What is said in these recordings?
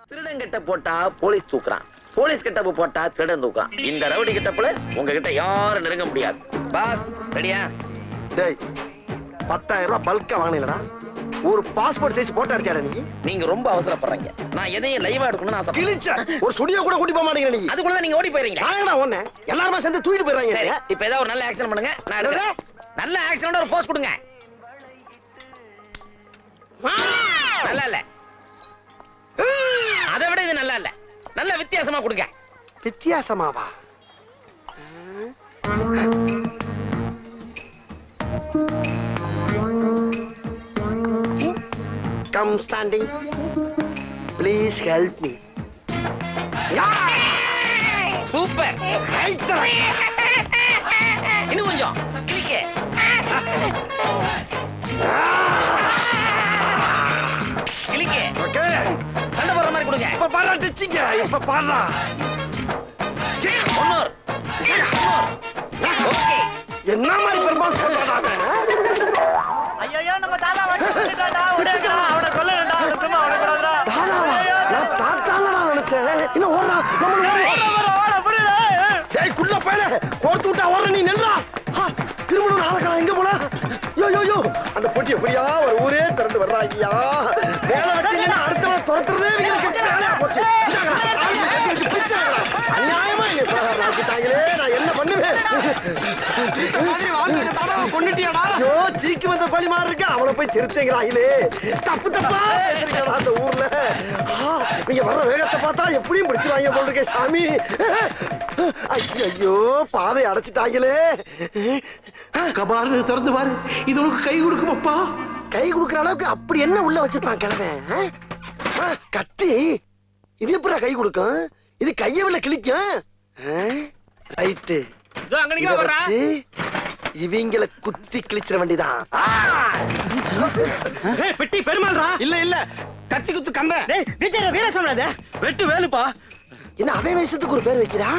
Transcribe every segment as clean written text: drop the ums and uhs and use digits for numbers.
திருடன் கிட்ட போட்டா போலீஸ் தூக்குறான், போலீஸ் கிட்ட போட்டா திருடன் தூக்குறான். இந்த ரவுடி கிட்ட போல உங்ககிட்ட யாரும் நெருங்க முடியாது. பாஸ் ரெடியா? டேய் 10,000 ரூபாய் பல்கா வாங்கினீங்களா? ஒரு பாஸ்போர்ட் சைஸ் போட்டோ எடுத்தியாடா நீ? நீங்க ரொம்ப அவசரப்படுறீங்க. நான் எதையும் லைவா எடுக்கணும்னு ஆசை. கிழிச்ச ஒரு ஸ்டுடியோ கூட கூட்டி போக மாட்டேங்கிற நீ. அதுக்குள்ள நீங்க ஓடி போயிரீங்க. நாங்கடா ஒண்ணே எல்லாரும் சேர்ந்து தூக்கிட்டு போயிடுறாங்க. சரி இப்போ ஏதாவது ஒரு நல்ல ஆக்ஷன் பண்ணுங்க. நான் எடுக்கிறேன். நல்ல ஆக்ஷனோட ஒரு போஸ் கொடுங்க. நல்லா இல்ல, அதை விட இது நல்லா இல்ல. நல்ல வித்தியாசமா கொடுங்க. வித்தியாசமாவா? Come standing. Please help me. Super. இன்னும் கொஞ்சம் கிளிக்கு. கிளிக்கு. ஓகே. சண்டை போடுற மாதிரி கொடுங்க. இப்ப பாறா டிச்சிங்க. இப்ப பாறா. ஒன்னோர். ஓகே. என்ன மாதிரி பெருமாள் சொல்றானே? ஐயோ நம்ம தாத்தா வந்துட்டாடா. ஓடுடா. அவன கொல்லடா. சும்மா அவன கொல்லடா. தாதாவா? நான் தாத்தால நினைச்சேன். இன்னும் ஓடுறா. நம்ம ஓட புரியல. டேய் குள்ள போயிடு. கோர்த்து விட்டா ஓடுற நீ நில்றா. திருமணம் நாளக்கறா எங்க போல? யோ யோ யோ அந்த பொட்டி எப்படியா ஒரு ஊரே திரண்டு வர்றாங்கயா. வேலை வெட்டினா அடுத்தவன துரத்துறதே இவங்களுக்கு வேலையா போச்சு. அநியாயமா என்ன ராக்கிட்டாங்களே. நான் என்ன பண்ணுவேன்? மாதிரி வாங்க தாதாவை கொன்னுட்டியாடா? ஐயோ சீக்கு வந்த பழி மாதிரி இருக்கு. அவளை போய் திருத்தேங்கறாங்களே. தப்பு தப்பா பேசுறீங்களா அந்த ஊர்ல? நீங்க வர்ற வேகத்தை பார்த்தா எப்படியும் பிடிச்சிருவாங்க போல இருக்கே சாமி. ஐயோ பாதை அடைச்சிட்டாங்களே. கபாரு திறந்து பாரு, இது உனக்கு கை கொடுக்குமப்பா. கை கொடுக்குற அளவுக்கு அப்படி என்ன உள்ள வச்சிருப்பான் கிழவன்? கத்தி இது எப்படா கை கொடுக்கும்? இது கையவில்ல கிழிக்கும். ரைட்டு இவங்களை குத்தி கிழிச்சிட வேண்டிதான். பெட்டி பெருமாள்ரா. இல்ல இல்ல கத்தி குத்து கம்ப. டேய் விஜய் வீர சொன்னதே வெட்டு வேலுப்பா. என்ன அவன் வயசுக்கு ஒரு பேர் வைக்கிறா?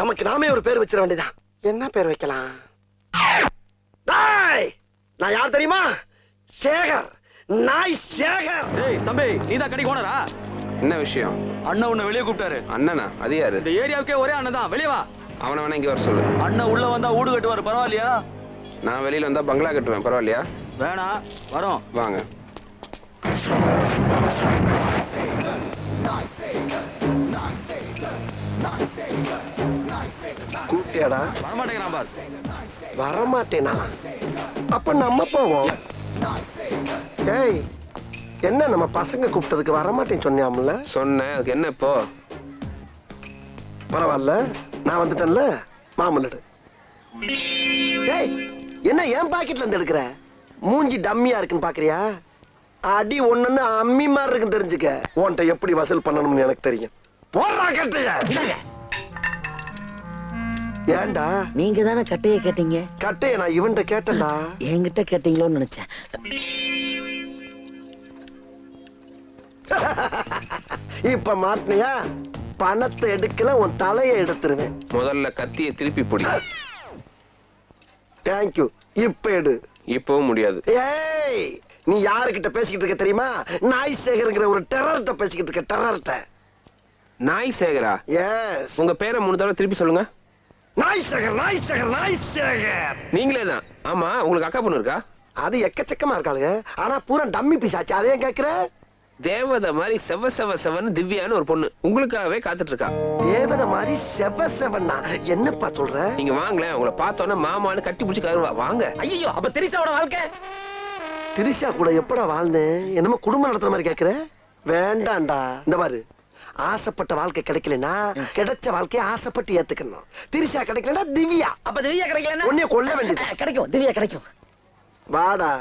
நமக்கு நாமே ஒரு பேர் வச்சிட வேண்டியதான். என்ன பேர் வைக்கலாம்? நான் யார் தெரியுமா? சேகர். நாய் சேகர். டேய் தம்பி நீதான் கடி கோனரா? என்ன விஷயம்? அண்ணா உன்னை வெளியே கூப்பிட்டாரு. அண்ணனா? அது யாரு? இந்த ஏரியாவுக்கே ஒரே அண்ணன் தான். வெளியே வா. அவனை வேணா இங்க வர சொல்லு. அண்ணன் உள்ள வந்தா ஊடு கட்டுவாரு. பரவாயில்லையா? நான் வெளியில வந்தா பங்களா கட்டுவேன். பரவாயில்லையா? வேணாம் வரோம். வாங்க. கூப்பிட்டியாடா? வரமாட்டேங்கிறான் பாஸ். வரமாட்டேனா? அப்ப நம்ம போவோம். ஏய் என்ன நம்ம பசங்க கூப்பிட்டதுக்கு வரமாட்டேன்னு சொன்னியாம்ல? சொன்னேன். அதுக்கு என்ன இப்போ? பரவாயில்ல நான் வந்துட்டேன்ல. மாமல்லடு. ஏய் என்ன என் பாக்கெட்ல இருந்து எடுக்கிற? மூஞ்சி டம்மியா இருக்குன்னு பாக்குறியா? அடி ஒண்ணுன்னு அம்மி மாதிரி இருக்குன்னு தெரிஞ்சுக்க. உன்கிட்ட எப்படி வசூல் பண்ணணும்னு எனக்கு தெரியும். போடுறா கட்டைய. ஏன்டா நீங்க தானே கட்டைய கேட்டீங்க? கட்டைய நான் இவன்கிட்ட கேட்டேன்டா. என்கிட்ட கேட்டீங்களோன்னு நினைச்சேன். இப்ப மாட்டினியா? பணத்தை எடுக்கல உன் தலையை எடுத்துருவேன். முதல்ல கத்தியை திருப்பி பிடி. தேங்க்யூ. இப்ப எடு. இப்பவும் முடியாது. ஏய் நீ யாருக்கிட்ட பேசிக்கிட்டு இருக்க தெரியுமா? நாய் சேகர்ங்கிற ஒரு டெரர்ட்ட பேசிக்கிட்டு இருக்க. டெரர்ட்ட. நாய் சேகரா? எஸ். உங்க பேரை 3 தடவை திருப்பி சொல்லுங்க. நாய் சேகர் நாய் சேகர் நாய் சேகர். நீங்களே தான். ஆமா உங்களுக்கு அக்கா பொண்ணு இருக்கா? அது எக்கச்சக்கமா இருக்காளுங்க. ஆனா பூரா டம்மி பீஸ் ஆச்சு. அதையும் கேக்குற? தேவதை மாதிரி செவ செவ செவன்னு திவ்யான்னு ஒரு பொண்ணு உங்களுக்காகவே காத்துட்டு இருக்கா. தேவதை மாதிரி செவ செவன்னா என்னப்பா சொல்ற? நீங்க வாங்களேன். உங்களை பார்த்தோன்னா மாமான்னு கட்டி பிடிச்சி கருவா. வாங்க. ஐயோ அப்ப திரிசாவோட வாழ்க்கை? திரிஷா கூட எப்படா வாழ்ந்தேன்? என்னமோ குடும்பம் நடத்துற மாதிரி கேக்குற? வேண்டாம்டா. இந்த பாரு ஆசைப்பட்ட வாழ்க்கை கிடைக்கலனா கிடைச்ச வாழ்க்கையை ஆசைப்பட்டு ஏத்துக்கணும். திரிஷா கிடைக்கலனா திவ்யா. அப்ப திவ்யா கிடைக்கலன்னா உன்னைய கொல்ல வேண்டியது. கிடைக்கும். திவ்யா கிடைக்கும். வாடா.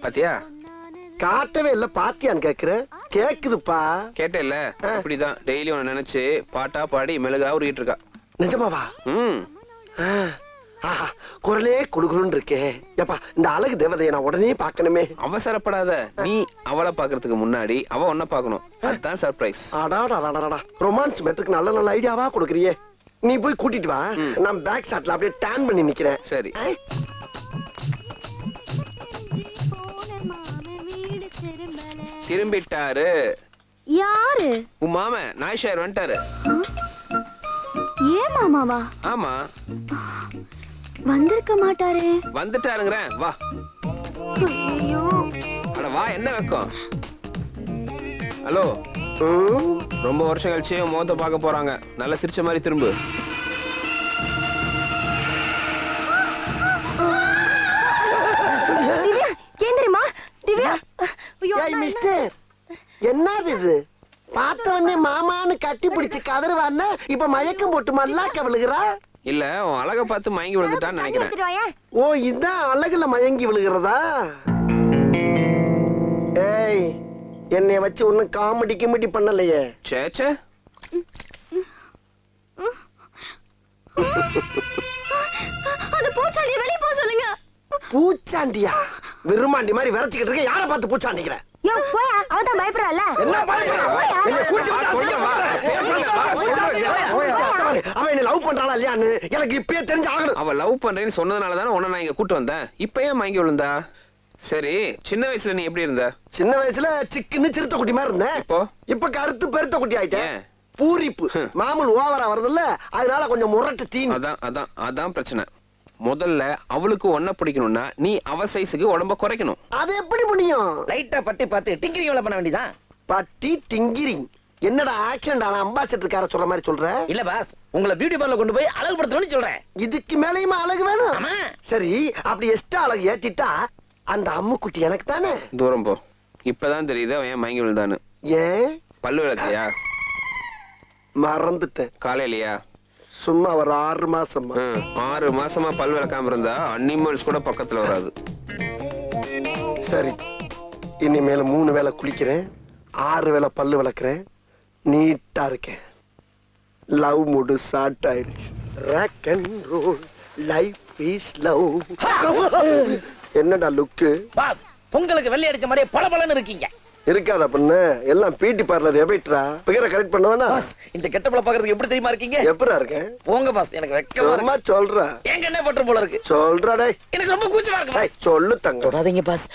பாத்தியா? காட்டவே இல்ல. பாத்தியான்னு கேக்குற? கேக்குதுப்பா. கேட்டேல்ல. இப்படிதான் டெய்லி உன்னை நினைச்சு பாட்டா பாடி மெழுகா உருகிட்டு இருக்கா. நிஜமாவா? ம். குரலே குடுகுடுன்னு இருக்கே. ஏப்பா இந்த அழகு தேவதையை நான் உடனே பார்க்கணுமே. அவசரப்படாத. நீ அவளை பாக்குறதுக்கு முன்னாடி அவ உன்னை பார்க்கணும். அதுதான் சர்ப்ரைஸ். அடாடா ரொமான்ஸ் மேட்ருக்கு நல்ல நல்ல ஐடியாவா கொடுக்குறியே. நீ போய் கூட்டிட்டு வா. நான் பேக் ஷாட்ல அப்படியே டேன் பண்ணி நிக்கிறேன். சரி. மாம வீடு திரும்பல திரும்பிட்டாரு. யாரு? உன் மாமன் நாய்ஷார் வந்துட்டாரு. ஏன் மாமாவா? ஆமா வந்திருக்க மாட்டாரே. வந்துட்டாருங்கிறேன், வா. ஐயோ, அட வா, என்ன வெக்கம்? ஹலோ, ரொம்ப வருஷம் கழிச்சு உன் முகத்தை பார்க்க போறாங்க. நல்லா சிரிச்ச மாதிரி திரும்பு. திவ்யா, ஏன் தெரியுமா? திவ்யா, ஐயோ, ஏய் மிஸ்டர், என்னது இது? பார்த்தவனே மாமான்னு கட்டி பிடிச்சு கதறுவான்னா இப்ப மயக்கம் போட்டு மல்லாக்க விழுகிறா. இல்ல, உன் அழகை பார்த்து மயங்கி விழுந்துட்டான்னு நினைக்கிறேன். எடுத்துட்டு வாயேன். ஓ, இதான் அழகுல மயங்கி விழுகிறதா? ஏய், என்னைய வச்சு ஒன்னும் காமெடி கிமெடி பண்ணலையே. சேச்சே, அந்த பூச்சாண்டியை வெளிய போக சொல்லுங்க. பூச்சாண்டியா? விருமாண்டி மாதிரி விரச்சிக்கிட்டு இருக்க, யாரை பார்த்து பூச்சாண்டிக்கிற? யோ, போயா, அவன் தான் பயப்படுறாள். என்ன பயப்படுறா? என்னை கூட்டி விட்டா அவன் என்ன லவ் பண்றாளா இல்லையான்னு எனக்கு இப்பயே தெரிஞ்சு ஆகணும். அவ லவ் பண்றேன்னு சொன்னதுனால தானே உன்னை நான் இங்க கூட்டு வந்தேன். இப்ப ஏன் மயங்கி விழுந்தா? சரி, சின்ன வயசுல நீ எப்படி இருந்த? சின்ன வயசுல சிக்குன்னு சிறுத்தை குட்டி மாதிரி இருந்தேன். இப்ப கருத்து பெருத்த குட்டி ஆயிட்டேன். பூரிப்பு மாமூல் ஓவரா வருதுல்ல, அதனால கொஞ்சம் முரட்டு தீனி. அதான் பிரச்சனை. முதல்ல அவளுக்கு ஒன்ன பிடிக்கணும்னா நீ அவ சைஸுக்கு உடம்ப குறைக்கணும். அது எப்படி முடியும்? லைட்டா பட்டி பார்த்து டிங்கிரிங் வேலை பண்ண வேண்டியதான். பட்டி டிங்கிரிங் என்னடா ஆக்சிடென்ட் ஆன அம்பாசிடர் கார சொல்ற மாதிரி சொல்ற? இல்ல பாஸ், உங்களை பியூட்டி பார்லர் கொண்டு போய் அழகுபடுத்தணும்னு சொல்றேன். இதுக்கு மேலயுமா அழகு வேணும்? ஆமா. சரி, அப்படி எக்ஸ்ட்ரா அழகு ஏத்திட்டா அந்த அம்முக்குட்டி எனக்கு தானே. தூரம் போ. இப்பதான் தெரியுது அவன் ஏன் மயங்கி விழுந்தான்னு. ஏன்? பல்லு விளக்கையா? மறந்துட்டேன். காலையிலயா? சும்மா ஒரு 6 மாசமா. 6 மாசமா பல் விளக்காம இருந்தா அனிமல்ஸ் கூட பக்கத்துல வராது. சரி, இனிமேல 3 வேளை குளிக்கிறேன், 6 வேளை பல்லு விளக்குறேன், நீட்டா இருக்கேன். லவ் மூடு ஸ்டார்ட் ஆயிருச்சு. Rock and roll life is love. என்னடா லுக்கு? பாஸ், பொங்கலுக்கு வெள்ளை அடிச்ச மாதிரியே பளபளன்னு இருக்கீங்க. இருக்காதா பண்ண? எல்லாம் பிடி பார்லர் எபைட்ரா. பிகரை கரெக்ட் பண்ணுவானா? பாஸ், இந்த கெட்டப்பல பாக்குறதுக்கு எப்படி தெரியுமா இருக்கீங்க? எப்பரா இருக்கேன்? போங்க பாஸ், எனக்கு வெக்கமா இருக்கு. சும்மா சொல்றா. எங்க என்ன பண்ற போல இருக்கு? சொல்றா டேய். எனக்கு ரொம்ப கூச்சமா இருக்கு பாஸ். சொல்லு தங்க. தொடாதீங்க பாஸ்.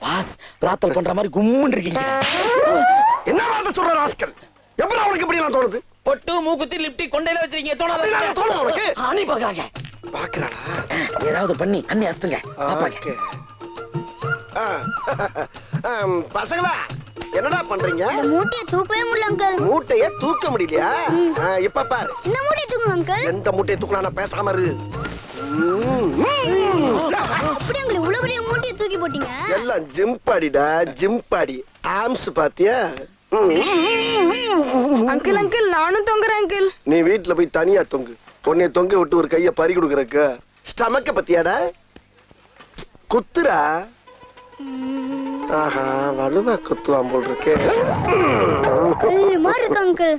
பாஸ், பிரார்த்தனை பண்ற மாதிரி கும்முன்னு இருக்கீங்க. என்ன வார்த்தை சொல்ற ராஸ்கல்? எப்பரா உனக்கு இப்படி எல்லாம் தோணுது? பொட்டு மூக்குத்தி லிப்டி கொண்டையில வச்சிருக்கீங்க. தோணாத தோணுது உனக்கு? அண்ணி பாக்குறாங்க. பாக்குறாடா. ஏதாவது பண்ணி அண்ணி அஸ்துங்க பாப்பாங்க. ஓகே. பசங்களா என்னடா பண்றீங்க? இந்த மூட்டையை தூக்கவே முடியல அங்கிள். மூட்டைய தூக்க முடியலையா? இப்ப பாரு. இந்த மூட்டையை தூக்குங்க அங்கிள். எந்த மூட்டையை தூக்கலாம்? பேசாம இரு. அப்படி அங்கிள் இவ்வளவு பெரிய மூட்டையை தூக்கி போட்டீங்க? எல்லாம் ஜிம்பாடிடா, ஜிம்பாடி. ஆம்ஸ் பாத்தியா? அங்கிள் அங்கிள் நானும் தொங்குறேன் அங்கிள். நீ வீட்டுல போய் தனியா தொங்கு. உன்னை தொங்க விட்டு ஒரு கைய பறி கொடுக்கறக்க. ஸ்டமக்க பத்தியாடா? குத்துரா. ஆஹா, வலுவா குத்துவான் போல் இருக்கே. மாதிரி இருக்கு அங்கிள்.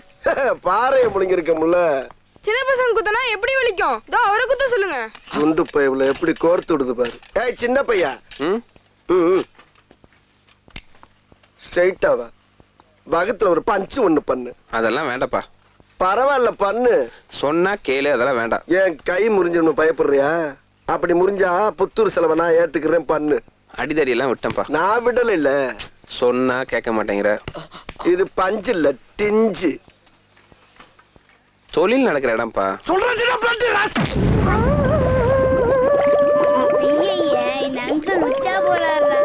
பாறைய முழுங்கிருக்கமுல்ல. சின்ன பசங்க குத்தனா எப்படி வலிக்கும்? தோ அவரை குத்த சொல்லுங்க. குண்டு பையவுல எப்படி கோர்த்து விடுது பாரு. ஏய் சின்ன பையா, ஸ்ட்ரைட்டா வா. பக்கத்துல ஒரு பஞ்சு ஒண்ணு பண்ணு. அதெல்லாம் வேண்டாப்பா. பரவாயில்ல பண்ணு. சொன்னா கேளு, அதெல்லாம் வேண்டாம். ஏன் கை முறிஞ்சிடணும் பயப்படுறியா? அப்படி முறிஞ்சா புத்தூர் செலவை நான் ஏத்துக்கிறேன், பண்ணு. அடிதடி எல்லாம் விட்டேன்ப்பா. நான் விடல. இல்ல சொன்னா கேட்க மாட்டேங்கிற. இது பஞ்சு இல்ல, டிஞ்சு. தொழில் நடக்கிற இடம்ப்பா. ஐயையே, இந்த அங்கிள் உச்சா போறாரு.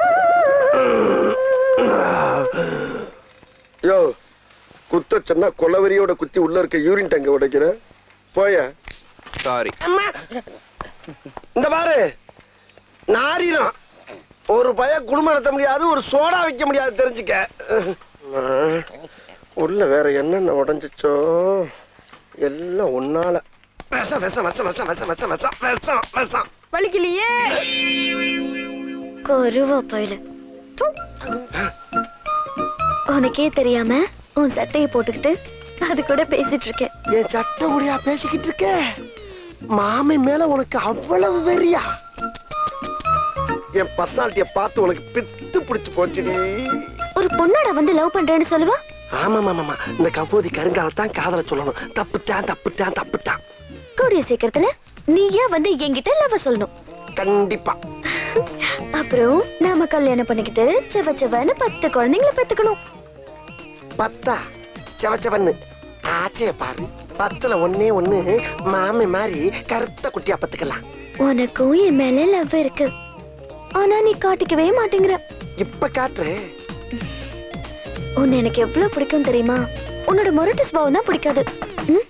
யோ, குத்த சொன்னா கொலவெறியோட குத்தி உள்ள இருக்க யூரின் டேங்க உடைக்கிற. போய. சாரி. இந்த பாரு, நாரினம். ஒரு பய குடும்பம் நடத்த முடியாது, ஒரு சோடா வைக்க முடியாது, தெரிஞ்சுக்க. உள்ள வேற என்னென்ன உடைஞ்சிச்சோ எல்லாம் உன்னால. விஷம் விஷம் விஷம் விஷம் விஷம் விஷம் விஷம் விஷம் விஷம். வலிக்கலையே. கொருவா போயில. உனக்கே தெரியாம உன் சட்டையை போட்டுக்கிட்டு அது கூட பேசிட்டு இருக்கேன். என் சட்டை முடியா பேசிக்கிட்டு இருக்க? மாமி மேல உனக்கு அவ்வளவு வெறியா? என் பர்சனாலிட்டிய பார்த்து உனக்கு பித்து பிடிச்சு போச்சுடி. ஒரு பொண்ணோட வந்து லவ் பண்றேன்னு சொல்லுவா? ஆமா மாமா, இந்த கபோதி கருங்காலத்தான் காதல சொல்லணும். தப்புத்தான் தப்புத்தான் தப்புத்தான். கூடிய சீக்கிரத்துல நீயா வந்து என்கிட்ட லவ் சொல்லணும். கண்டிப்பா. அப்புறம் நாம கல்யாணம் பண்ணிக்கிட்டு செவ செவன்னு 10 குழந்தைங்களை பெத்துக்கணும். 10 செவச்சவன்னு ஆச்சே பாரு. 10ல ஒண்ணே ஒண்ணு மாமி மாதிரி கருத்த குட்டியா பத்துக்கலாம். உனக்கும் என் மேல லவ் இருக்கு, ஆனா நீ காட்டிக்கவே மாட்டேங்கிற. இப்ப காட்டுறேன். உன்னை எனக்கு எவ்வளவு பிடிக்கும் தெரியுமா? உன்னோட மொரட்டு சுபாவம் தான் பிடிக்காது. ம்?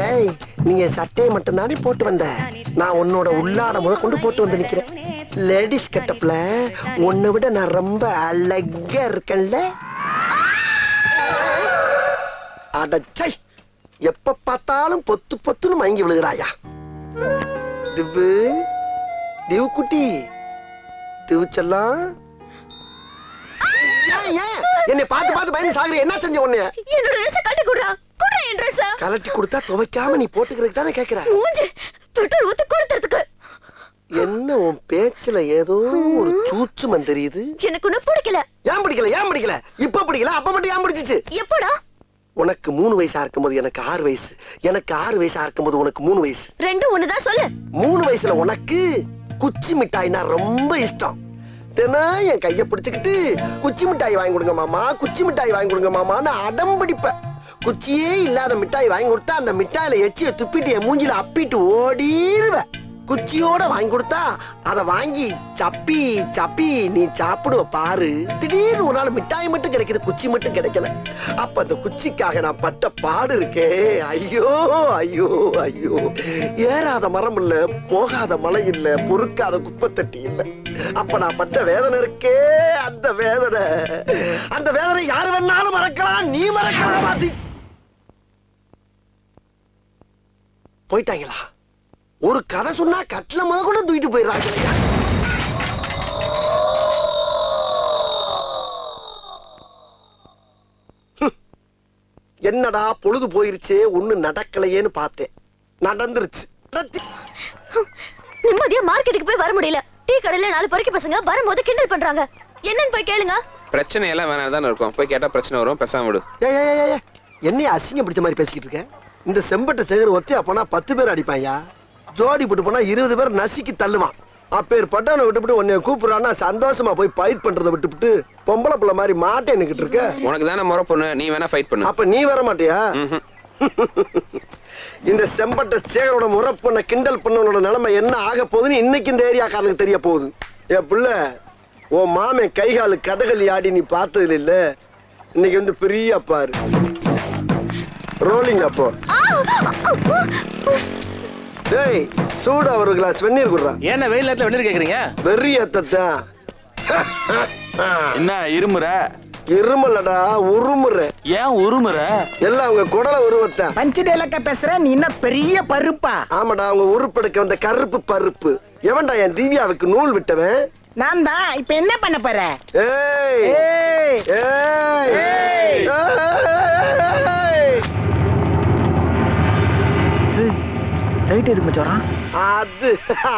ஏய், நீ என் சட்டையை மட்டும் தானே போட்டு வந்த. நான் உன்னோட உள்ளாட கொண்டு போட்டு வந்து நிக்கிறேன். லேடிஸ் கெட்டப்ல உன்னை விட நான் ரொம்ப அழகா இருக்கேன்ல. அடச்சை, எப்ப பார்த்தாலும் பொத்து பொத்துன்னு மயங்கி விழுகிறாயா? திவு திவு குட்டி, திவு செல்லம், என்னை பார்த்து பார்த்து பயந்து சாகுற. என்ன செஞ்ச உன்னைய? என்னோட ட்ரெஸ் கட்டி குடுறா. குடுறா என் ட்ரெஸ். கலட்டி கொடுத்தா துவைக்காம நீ போட்டுக்கிறதுக்கு தானே கேக்குற. மூஞ்சி பெட்ரோல் ஊத்தி கொடுத்துறதுக்கு. என்ன உன் பேச்சுல ஏதோ ஒரு சூச்சுமம் தெரியுது. எனக்கு ஒண்ணு பிடிக்கல. ஏன் பிடிக்கல? ஏன் பிடிக்கல? இப்ப பிடிக்கல, அப்ப மட்டும் ஏன் பிடிச்சிச்சு? எப்படா? உனக்கு 3 வயசா இருக்கும்போது எனக்கு 6 வயசு, எனக்கு 6 வயசா இருக்கும்போது உனக்கு 3 வயசு. ரெண்டும் ஒண்ணுதான் சொல்லு. 3 வயசுல உனக்கு குச்சி மிட்டாய்னா ரொம்ப இஷ்டம். தினம் என் கைய பிடிச்சுக்கிட்டு குச்சி மிட்டாய் வாங்கி கொடுங்க மாமா, குச்சி மிட்டாய் வாங்கி கொடுங்க மாமான்னு அடம் பிடிப்ப. குச்சியே இல்லாத மிட்டாய் வாங்கி கொடுத்தா அந்த மிட்டாயில எச்சிய துப்பிட்டு என் மூஞ்சில அப்பிட்டு ஓடிடுவ. குச்சியோட வாங்கி கொடுத்தா அதை வாங்கி சப்பி சப்பி நீ சாப்பிடுவ பாரு. திடீர்னு ஒரு நாள் மிட்டாய் மட்டும் கிடைக்குது, குச்சி மட்டும் கிடைக்கல. அப்ப அந்த குச்சிக்காக நான் பட்ட பாடு இருக்கே, ஐயோ ஐயோ ஐயோ. ஏறாத மரம் இல்ல, போகாத மலை இல்ல, பொறுக்காத குப்பத்தட்டி இல்ல. அப்ப நான் பட்ட வேதனை இருக்கே, அந்த வேதனை, அந்த வேதனை யாரு வேணாலும் மறக்கலாம், நீ மறக்கலாம். மாத்தி போயிட்டாங்களா? ஒரு கதை சொன்னா கட்டில முத கூட தூக்கிட்டு போயிடுறாங்க. என்னடா பொழுது போயிருச்சே, ஒண்ணு நடக்கலையேன்னு பார்த்தேன். நடந்துருச்சு. நிம்மதியா மார்க்கெட்டுக்கு போய் வர முடியல. டீ கடையில 4 பொறுக்கி பசங்க வரும்போது கிண்டல் பண்றாங்க. என்னன்னு போய் கேளுங்க. பிரச்சனை எல்லாம் வேணாம் தானே இருக்கும். போய் கேட்டா பிரச்சனை வரும், பேசாம விடு. என்னைய அசிங்கம் பிடிச்ச மாதிரி பேசிக்கிட்டு இருக்க? இந்த செம்பட்ட சேகர் ஒத்தியா போனா 10 பேர் அடிப்பாயா? ஜோடி போட்டு போனா 20 பேர் நசுக்கி தள்ளுவான். அப்பேர் பட்டவனை விட்டுவிட்டு உன்னைய கூப்பிடுறான்னா சந்தோஷமா போய் ஃபைட் பண்றதை விட்டுவிட்டு பொம்பளை புள்ள மாதிரி மாட்டே நிக்கிட்டு இருக்க. உனக்கு தானே முறை பொண்ணு, நீ வேணா ஃபைட் பண்ணு. அப்ப நீ வர மாட்டியா? இந்த செம்பட்ட சேகரோட முறை பொண்ண கிண்டல் பண்ணவனோட நிலைமை என்ன ஆக போகுதுன்னு இன்னைக்கு இந்த ஏரியாக்காரனுக்கு தெரிய போகுது. என் பிள்ளை, உன் மாமே கைகாலு கதகளி ஆடி நீ பார்த்தது இல்ல, இன்னைக்கு வந்து பெரிய பாரு ரோலிங். அப்போ டேய், சூடா ஒரு கிளாஸ் வெந்நீர் குடுறா. என்ன வெயில் நேரத்துல வெந்நீர் கேக்குறீங்க? வெறியத்தான். என்ன இருமுற? இருமலடா, உருமுற. ஏன் உருமுற? எல்லாம் அவங்க குடல உருவத்தான். பஞ்சு டேலக்க பேசுற நீ என்ன பெரிய பருப்பா? ஆமாடா, அவங்க உருப்பெடுக்க வந்த கருப்பு பருப்பு. எவன்டா என் திவ்யாவுக்கு நூல் விட்டவன்? நான் தான். இப்ப என்ன பண்ண போற? ஏய் ஏய் ஏய் ஏய். ரைட் எதுக்கு மச்சான்? அது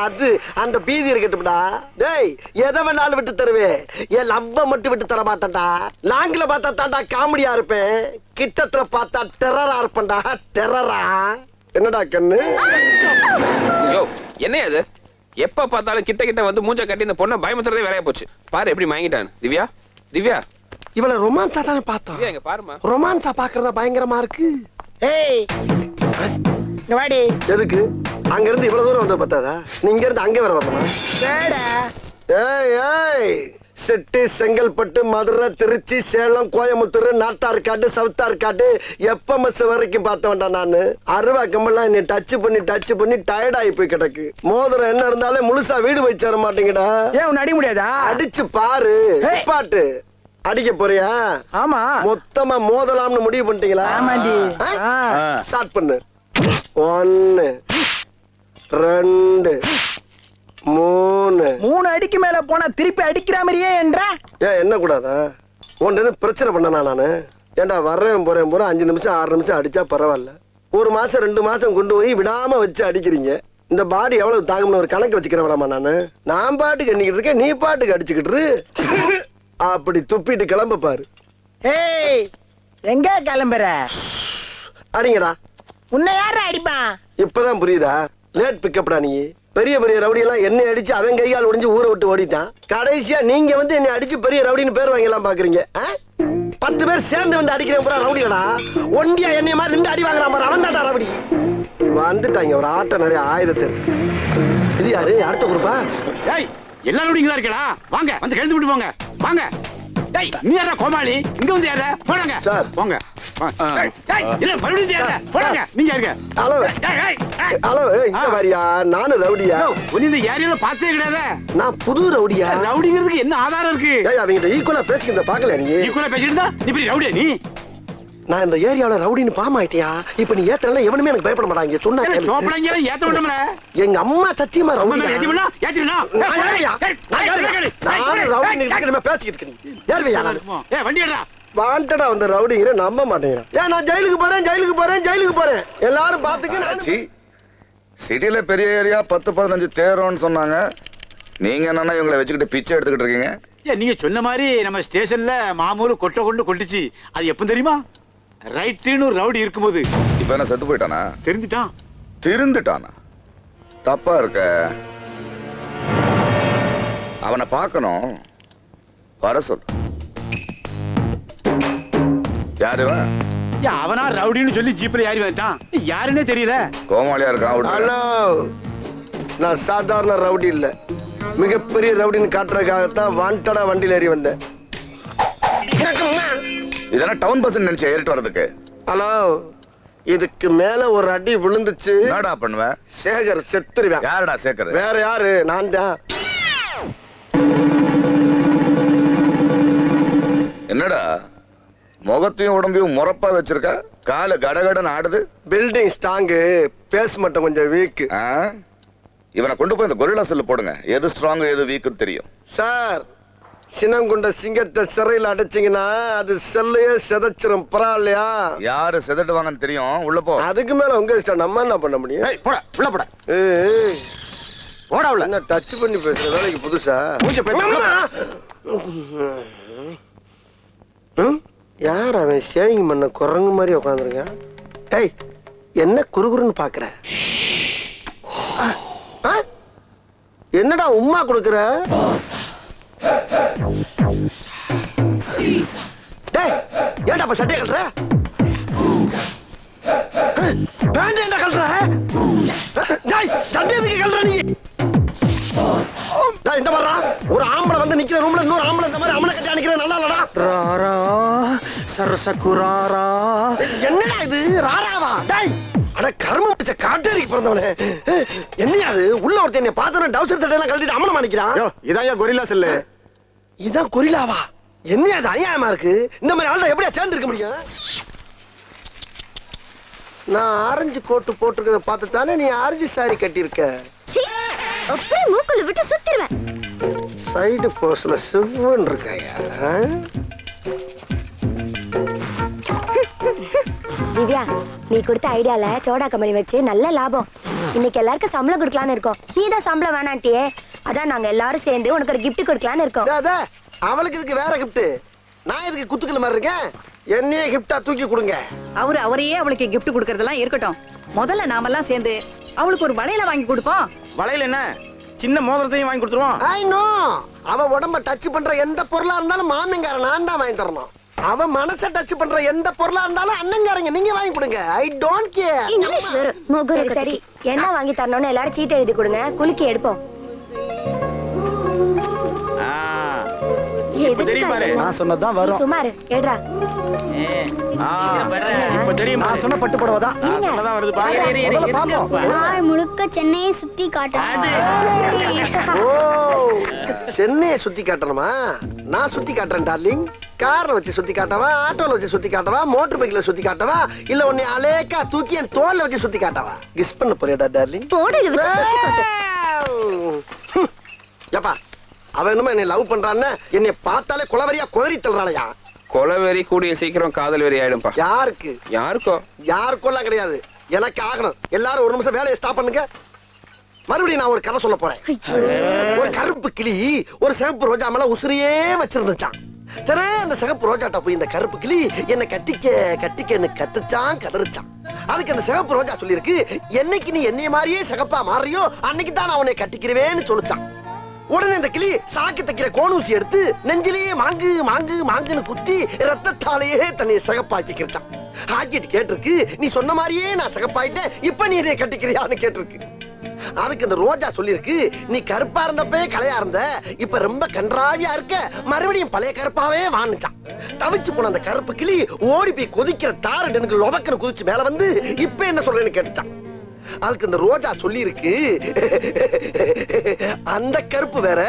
அது அந்த பீதி இருக்கட்டும்டா. டேய், எதை வேணாலும் விட்டு தருவேன், என் லவ்வ மட்டும் விட்டு தர மாட்டேன்டா. லாங்கில பார்த்தா தாண்டா காமெடியா இருப்பேன், கிட்டத்துல பார்த்தா டெரரா இருப்பேன்டா. டெரரா. என்னடா கண்ணு? யோ, என்ன அது? எப்ப பார்த்தாலும் கிட்ட கிட்ட வந்து மூஞ்ச கட்டி இந்த பொண்ணை பயமுத்துறதே வேலையா போச்சு. பாரு எப்படி வாங்கிட்டான். திவ்யா, திவ்யா, இவள ரொமான்ஸா தானே பார்த்தோம். திவ்யா இங்க பாருமா. ரொமான்ஸா பாக்குறதா பயங்கரமா இருக்கு. ஏய் இங்க வாடி. எதுக்கு? அங்க இருந்து இவ்வளவு தூரம் வந்து பார்த்தாதா? நீ இங்க இருந்து அங்கே வர வரணுமா? டேடா. ஏய் ஏய், செட்டி, செங்கல்பட்டு, மதுரை, திருச்சி, சேலம், கோயம்புத்தூர், நாட்டார்காடு, சவுத்தார்காடு, எப்பமஸ் வரைக்கும் பார்த்த வேண்டாம். நானு அருவா கம்பெல்லாம் என்னை டச் பண்ணி டயர்ட் ஆகி போய் கிடக்கு. மோதிரம் என்ன இருந்தாலே முழுசா வீடு போய் சேர மாட்டேங்கடா. ஏன் உன்னை அடிக்க முடியாதா? அடிச்சு பாரு. பாட்டு அடிக்க போறியா? ஆமா. மொத்தமா மோதலாம்னு முடிவு பண்ணிட்டீங்களா? ஆமாண்டி. ஸ்டார்ட் பண்ணு. 1 2 3. 3 அடிக்கு மேல போனா திருப்பி அடிக்கிற மாதிரியே என்றா? ஏன் என்ன கூடாதா? உன்ட்டு பிரச்சனை பண்ணனா நானு? ஏன்டா வர்றேன் போறேன் 5 நிமிஷம் 6 நிமிஷம் அடிச்சா பரவாயில்ல. 1 மாசம் 2 மாசம் கொண்டு போய் விடாம வச்சு அடிக்கிறீங்க. இந்த பாடி எவ்வளவு தாங்கும்னு ஒரு கணக்கு வச்சுக்கிறேன் நான் பாட்டுக்கு எண்ணிக்கிட்டு இருக்கேன், நீ பாட்டுக்கு அடிச்சுக்கிட்டு இரு. அப்படி துப்பிட்டு கிளம்ப பாரு. ஏய் எங்க கிளம்புற? அடிங்கடா. உன்னை யார அடிப்பான்? இப்பதான் புரியுதா? லேட் பிக்கப்டா நீ. பெரிய பெரிய ரவுடி எல்லாம் என்னை அடிச்சு அவன் கை கால் ஒடிஞ்சு ஊரை விட்டு ஓடிட்டான். கடைசியா நீங்க வந்து என்னை அடிச்சு பெரிய ரவுடின்னு பேர் வாங்கலாம் பாக்குறீங்க. 10 பேர் சேர்ந்து வந்து அடிக்கிறேன் பூரா ரவுடிகளா. ஒண்டியா என்னைய மாதிரி 2 அடி வாங்குறான் பாரு, அவன் தான்டா ரவுடி. வந்துட்டாங்க ஒரு ஆட்ட நிறைய ஆயுதத்தை. இது யாரு? அடுத்த குரூப்பா? ஏய் எல்லா ரவுடிங்களா இருக்கடா. வாங்க வந்து கழுத்து விட்டு போங்க. வாங்க. ஏய் நீ யாரா கோமாளி? இங்க வந்து யாரா? போடுங்க சார். போங்க. ஏய் இல்ல மறுபடியும் யாரா? போடுங்க. நீங்க யாருங்க? ஹலோ. ஹலோ, இங்க வாரியா? நானும் ரவுடியா? ஒண்ணு இந்த ஏரியால பார்த்தே கிடையாது. நான் புது ரவுடியா? ரவுடிங்கிறதுக்கு என்ன ஆதாரம் இருக்கு? ஏய் அவங்கிட்ட ஈக்குவலா பேசிக்கிறத பாக்கல நீ? ஈக்குவலா பேசிட்டு இருந்தா நீ பெரிய ரவுடியா நீ? நான் இந்த ஏரியாவுல ரவுடின்னு பாம் ஆயிட்டியா? இப்ப நீ ஏத்தல எவனுமே எனக்கு பயப்பட மாட்டாங்க. சொன்னா கேளு. சோப்படாங்க ஏத்த விடும்ல. எங்க அம்மா சத்தியமா ரவுடி. ஏத்தினா ஏத்தினா. நான் ரவுடி நீங்க பேசிக்கிட்டு இருக்கீங்க. யாருவையா? ஏய் வண்டி ஏறா. வாண்டடா வந்த ரவுடிங்கற நம்ப மாட்டேங்கிறான். ஏன் நான் ஜெயிலுக்கு போறேன். எல்லாரும் பாத்துக்க. சிட்டில பெரிய ஏரியா 10-15 தேரோன்னு சொன்னாங்க. நீங்க என்னன்னா இவங்களை வச்சுக்கிட்டு பிச்சை எடுத்துக்கிட்டு இருக்கீங்க? ஏ நீங்க சொன்ன மாதிரி நம்ம ஸ்டேஷன்ல மாமூலு கொண்டு கொண்டுச்சு. அது எப்ப தெரியுமா? ரைட்னு ஒரு ரவுடி இருக்கும்போது. இப்ப என்ன செத்து போயிட்டானா? திருந்துட்டானா? தப்பா இருக்க. அவனை பார்க்கணும். வர சொல். யாரு? அவனா ரவுடின்னு சொல்லி ஜீப்ல ஏறி வந்துட்டான். யாருன்னே தெரியல. கோமாளியா இருக்கான். ஹலோ, நான் சாதாரண ரவுடி இல்ல, மிகப்பெரிய ரவுடின்னு காட்டுறதுக்காகத்தான் வாண்டடா வண்டியில ஏறி வந்தேன். இதெல்லாம் டவுன் பஸ் நினைச்சு ஏறிட்டு வர்றதுக்கு. ஹலோ, இதுக்கு மேல ஒரு அடி விழுந்துச்சு என்னடா பண்ணுவ? சேகர் செத்துருவேன். யாருடா சேகர்? வேற யாரு? நான் தான். என்னடா முகத்தையும் உடம்பையும் முறப்பா வச்சிருக்க? கால கடகடன் ஆடுது. பில்டிங் ஸ்ட்ராங்கு, பேஸ் மட்டும் கொஞ்சம் வீக். இவனை கொண்டு போய் இந்த கொரில்லா செல்ல போடுங்க. எது ஸ்ட்ராங் எது வீக்குன்னு தெரியும். சார், சினங்குண்ட சிங்கத்தை சிறையில் அடைச்சிங்கன்னா அது செல்லையே செதைச்சிரும். பரவாயில்லையா? யாரு செதட்டுவாங்கன்னு தெரியும். உள்ள போ. அதுக்கு மேல உங்க இஷ்டம், நம்ம என்ன பண்ண முடியும்? போடா உள்ள போடா. போடா உள்ள. என்ன டச் பண்ணி பேசுற வேலைக்கு புதுசா? யார் அவன்? சேவிங் பண்ண குரங்கு மாதிரி உட்காந்துருக்கான். ஏய் என்ன குறுகுறுன்னு பாக்குற? என்னடா உம்மா கொடுக்குற? டேய் ஏன்டா அப்ப சட்டையை கழட்டுற? பேண்ட் ஏன்டா கழட்டுற? டேய் சட்டை எதுக்கு கழட்டுற நீ? டேய் இந்த வரா, ஒரு ஆம்பளை வந்து நிக்கிற ரூம்ல இன்னொரு ஆம்பளை இந்த மாதிரி அமல கட்டி நிக்கிற நல்லா இல்லடா. ராரா சரசகுராரா. என்னடா இது ராராவா? டேய் அட கர்ம பிடிச்ச காட்டேரிக்கு பிறந்தவனே. என்னையா அது? உள்ள ஒருத்தன் என்னை பார்த்தவன டவுசர் சட்டையெல்லாம் கழட்டிட்டு அமலமா நிக்கிறான். இதான் கொரில்லா செல்லு. இதான் கொரில்லாவா? என்னையா அது அநியாயமா இருக்கு? இந்த மாதிரி ஆள்ல எப்படியா சேர்ந்து இருக்க முடியும்? நான் ஆரஞ்சு கோட்டு போட்டிருக்கத பார்த்து தானே நீ ஆரஞ்சு சாரி கட்டியிருக்க. அப்படியே மூக்குல விட்டு சுத்திடுவேன். சைடு போஸ்ல சிவன் இருக்காயா? திவ்யா, நீ கொடுத்த ஐடியால சோடா கம்பெனி வச்சு நல்ல லாபம். இன்னைக்கு எல்லாருக்கும் சம்பளம் கொடுக்கலான்னு இருக்கோம். நீ தான் சம்பளம் வேணாட்டியே, அதான் நாங்க எல்லாரும் சேர்ந்து உனக்கு ஒரு கிஃப்ட் கொடுக்கலான்னு இருக்கோம். அவளுக்கு இதுக்கு வேற கிஃப்ட், நான் இதுக்கு குத்துக்கல மாதிரி இருக்கேன். என்னையே கிஃப்டா தூக்கி கொடுங்க. அவரையே அவளுக்கு கிஃப்ட் கொடுக்கறதெல்லாம் இருக்கட்டும். முதல்ல நாமெல்லாம் சேர்ந்து அவளுக்கு ஒரு வளையல வாங்கி கொடுப்போம். வளையல என்ன, சின்ன மோதிரத்தையும் வாங்கி கொடுத்துருவோம். I know. அவ உடம்ப டச் பண்ற எந்த பொருளா இருந்தாலும் மாமங்கார நான் தான் வாங்கி தரணும். அவ மனச டச் பண்ற எந்த பொருளா இருந்தாலும் அண்ணங்காரங்க நீங்க வாங்கி கொடுங்க. I don't care. இங்கிலீஷ் வேற. சரி, என்ன வாங்கி தரணும்னு எல்லாரும் சீட் எழுதி கொடுங்க, குலுக்கி எடுப்போம். நான் சொன்னதான் வரும். சுமார் ஏட்ரா. இப்ப தெரியுமா? நான் சொன்ன பட்டு புடவை தான். நான் சொன்னதான் வருது பாருங்க. நாள் முழுக்க சென்னையை சுத்தி காட்டுறேன். ஓ, சென்னையை சுத்தி காட்டணுமா? நான் சுத்தி காட்டுறேன் டார்லிங். கார்ல வச்சு சுத்தி காட்டவா, ஆட்டோல வச்சு சுத்தி காட்டவா, மோட்டர் பைக்ல சுத்தி காட்டவா, இல்ல உன்னை அலேக்கா தூக்கி என் தோல்ல வச்சு சுத்தி காட்டவா? கிஸ் பண்ண போறியடா டார்லிங்? போடல விட்டு சுத்தி காட்டு. ஏப்பா, அவ என்னமா என்னை லவ் பண்றான்னு என்னை பார்த்தாலே குலவரியா குதறி தள்ளுறாளையா? கொலவெறி கூடிய சீக்கிரம் காதல் வெறி ஆயிடும்பா. யாருக்கு? யாருக்கோ? யாருக்கெல்லாம் கிடையாது, எனக்கு ஆகணும். எல்லாரும் ஒரு நிமிஷம் வேலையை ஸ்டாப் பண்ணுங்க. மறுபடியும் நான் ஒரு கதை சொல்ல போறேன். ஒரு கருப்பு கிளி ஒரு சிகப்பு ரோஜா மேல உசிரியே வச்சிருந்துச்சான். சரி, அந்த சிகப்பு ரோஜாட்ட போய் இந்த கருப்பு கிளி என்ன கட்டிக்கன்னு கத்துச்சான், கதறிச்சான். அதுக்கு அந்த சிகப்பு ரோஜா சொல்லிருக்கு, என்னைக்கு நீ என்னைய மாதிரியே சிகப்பா மாறியோ அன்னைக்கு தான் நான் உன்னை கட்டிக்கிறவேன்னு சொல்லிச்சான். உடனே இந்த கிளி சாக்கு தைக்கிற கோணூசி எடுத்து நெஞ்சிலேயே மாங்கு மாங்கு மாங்குன்னு குத்தி ரத்தத்தாலேயே தன்னை சிகப்பாக்கிக்கிச்சான். ஆக்கிட்டு கேட்டிருக்கு, நீ சொன்ன மாதிரியே நான் சிகப்பாயிட்டேன், இப்ப நீ என்னை கட்டிக்கிறியான்னு கேட்டிருக்கு. அதுக்கு இந்த ரோஜா சொல்லிருக்கு, நீ கருப்பா இருந்தப்பே கலையா இருந்த, இப்ப ரொம்ப கன்றாவியா இருக்க, மறுபடியும் பழைய கருப்பாவே வாணுச்சான். தவிச்சு போன அந்த கருப்பு கிளி ஓடி போய் கொதிக்கிற தாரு எனக்கு லொபக்கன்னு குதிச்சு மேல வந்து இப்ப என்ன சொல்றேன்னு கேட்டுச்சான். அதுக்கு இந்த ரோஜா சொல்லி இருக்கு, அந்த கருப்பு வேற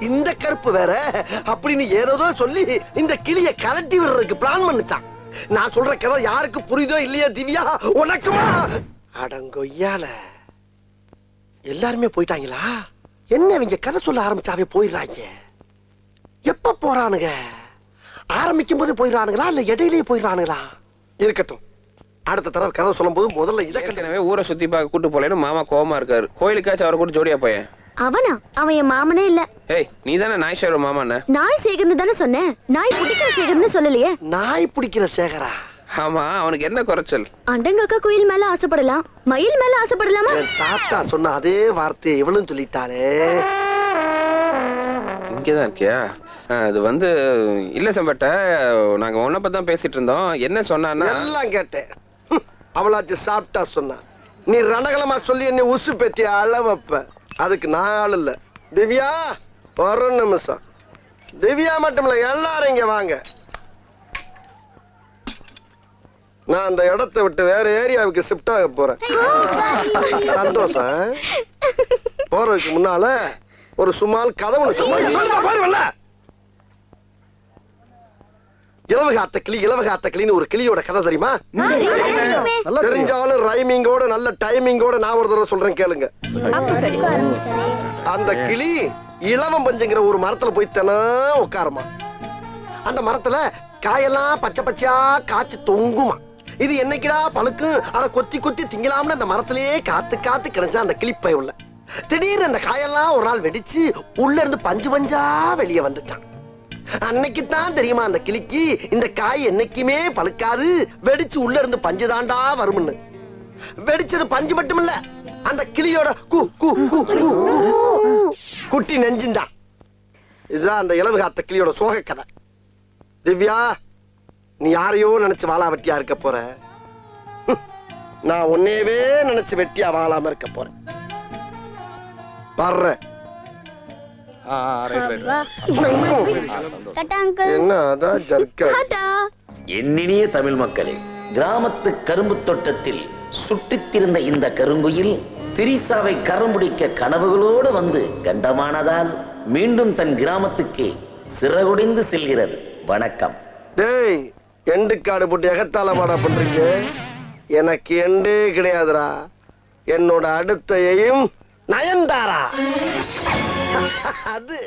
இந்த கருப்பு வேற அப்படின்னு ஏதோ சொல்லி இந்த கிளிய கலட்டி விடுறதுக்கு பிளான் பண்ணுச்சான். நான் சொல்ற கதை யாருக்கு புரியுதோ இல்லையா திவ்யா உனக்குமா? அடங்கொய்யால எல்லாருமே போயிட்டாங்களா? என்ன இவங்க கதை சொல்ல ஆரம்பிச்சாவே போயிடுறாங்க. எப்ப போறானுங்க? ஆரம்பிக்கும் போது போயிடுறானுங்களா இல்ல இடையிலேயே போயிடுறானுங்களா? இருக்கட்டும், அடுத்த தடவை கதை சொல்லும் போது முதல்ல இதை ஏற்கனவே ஊரை சுத்தி பார்க்க கூட்டு போலேன்னு மாமா கோவமா இருக்காரு. கோயிலுக்காச்சும் அவரை கூட ஜோடியா போயேன். அவனா? அவன் என் மாமனே இல்ல. ஏய், நீ தானே நாய் சேகர் மாமாண்ண? நாய் சேகர்னு தானே சொன்னேன், நாய் பிடிக்கிற சேகர்னு சொல்லலையே. நாய் பிடிக்கிற சேகரா? ஆமா, அவனுக்கு என்ன குறைச்சல்? அண்டங்கக்கா குயில் மேல ஆசைப்படலாம், மயில் மேல ஆசைப்படலாமா? என் தாத்தா சொன்ன அதே வார்த்தையை இவளும் சொல்லிட்டாளே. இங்கதான் இருக்கியா? அது வந்து இல்ல சம்பட்ட, நாங்க உன்னை பத்தி தான் பேசிட்டு இருந்தோம். என்ன சொன்னான்னா எல்லாம் கேட்டேன். அவளாச்சு சாப்பிட்டா சொன்னா, நீ ரணகலமா சொல்லி என்ன உசு பெத்தி அளவப்ப. அதுக்கு நான் ஆள் இல்ல. திவ்யா ஒரு நிமிஷம். திவ்யா மட்டும் இல்ல, எல்லாரும் இங்க வாங்க. நான் அந்த இடத்தை விட்டு வேற ஏரியாவுக்கு ஷிஃப்ட் ஆக போறேன். சந்தோஷம். போறதுக்கு முன்னால ஒரு சும்மால் கதவு பாருவல்ல. இலவகாத்த கிளி இலவகாத்த கிளின்னு ஒரு கிளியோட கதை தெரியுமா? தெரிஞ்சாலும் ரைமிங்கோட நல்ல டைமிங்கோட நான் ஒரு தடவை சொல்றேன் கேளுங்க. அந்த கிளி இலவம் பஞ்சுங்கிற ஒரு மரத்துல போய் தினம் உட்காருமா. அந்த மரத்துல காயெல்லாம் பச்சை பச்சையா காய்ச்சி தொங்குமா. இது என்னைக்குடா பழுக்கு அதை கொத்தி கொத்தி திங்கலாம்னு அந்த மரத்திலேயே காத்து காத்து கிடைச்சா அந்த கிளிப்பை உள்ள. திடீர்னு அந்த காயெல்லாம் ஒரு நாள் வெடிச்சு உள்ள இருந்து பஞ்சு பஞ்சா வெளியே வந்துச்சான். அன்னைக்கு தான் தெரியுமா அந்த கிளிக்கு இந்த காய் என்னைக்குமே பழுக்காது, வெடிச்சு உள்ள இருந்து பஞ்சு தாண்டா வரும்னு. வெடிச்சது பஞ்சு மட்டும் இல்ல, அந்த கிளியோட குட்டி நெஞ்சுந்தான். இதுதான் அந்த இலவகாத்த கிளியோட சோக கதை. திவ்யா, நீ யாரையோ நினைச்சு வாழா வெட்டியா இருக்க போற. நான் உன்னையவே நினைச்சு வெட்டியா வாழாம இருக்க போறேன். பாரு என்ன அதான் ஜர்க்கா. என்னினிய தமிழ் மக்களே, கிராமத்து கரும்பு தோட்டத்தில் சுட்டித்திருந்த இந்த கருங்குயில் திரிசாவை கரம்பிடிக்க கனவுகளோடு வந்து கண்டமானதால் மீண்டும் தன் கிராமத்துக்கு சிறகுடிந்து செல்கிறது. வணக்கம். டேய், எண்டு காடு போட்டு எகத்தால பாடா பண்றீங்க. எனக்கு எண்டே கிடையாதுடா. என்னோட அடுத்த எய்ம் நயன்தாரா. அது